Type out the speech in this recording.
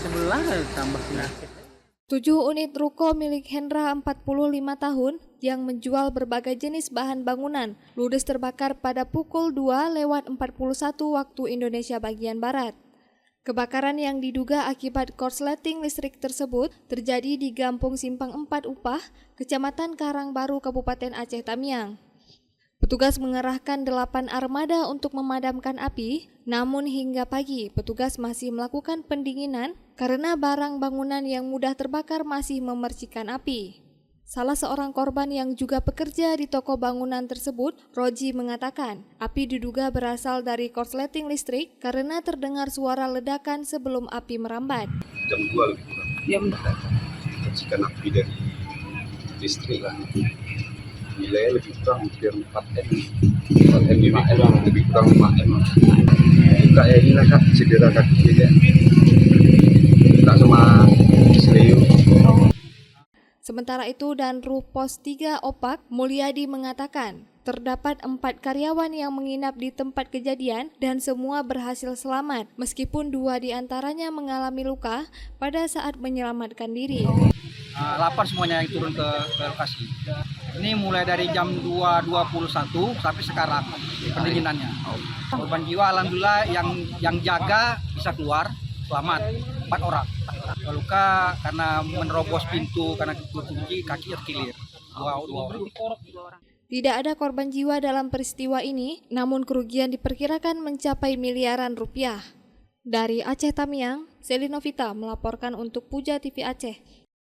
sebelah tambah penyakit. 7 unit ruko milik Hendra 45 tahun yang menjual berbagai jenis bahan bangunan ludes terbakar pada pukul 2:41 waktu Indonesia bagian Barat. Kebakaran yang diduga akibat korsleting listrik tersebut terjadi di Gampung Simpang 4 Upah, Kecamatan Karangbaru, Kabupaten Aceh Tamiang. Petugas mengerahkan 8 armada untuk memadamkan api, namun hingga pagi petugas masih melakukan pendinginan karena barang bangunan yang mudah terbakar masih memercikan api. Salah seorang korban yang juga bekerja di toko bangunan tersebut, Roji, mengatakan api diduga berasal dari korsleting listrik karena terdengar suara ledakan sebelum api merambat. Jam 2 lebih kurang. Ya benar. Percikan api dari listrik lah. Nilainya lebih kurang hampir 4M, 5M, lebih kurang 5M. Kayak ini lah kak, cedera kaki aja. Tak sama seleo. Sementara itu, Danru Pos 3 Opak, Mulyadi, mengatakan terdapat 4 karyawan yang menginap di tempat kejadian dan semua berhasil selamat, meskipun 2 diantaranya mengalami luka pada saat menyelamatkan diri. 8 semuanya yang turun ke lokasi. Ini mulai dari jam 2.21 sampai sekarang pendinginannya. Korban jiwa alhamdulillah yang jaga bisa keluar selamat 4 orang. Luka karena menerobos pintu karena kunci kakinya terkilir. 2 orang. Tidak ada korban jiwa dalam peristiwa ini, namun kerugian diperkirakan mencapai miliaran rupiah. Dari Aceh Tamiang, Selinovita melaporkan untuk Puja TV Aceh.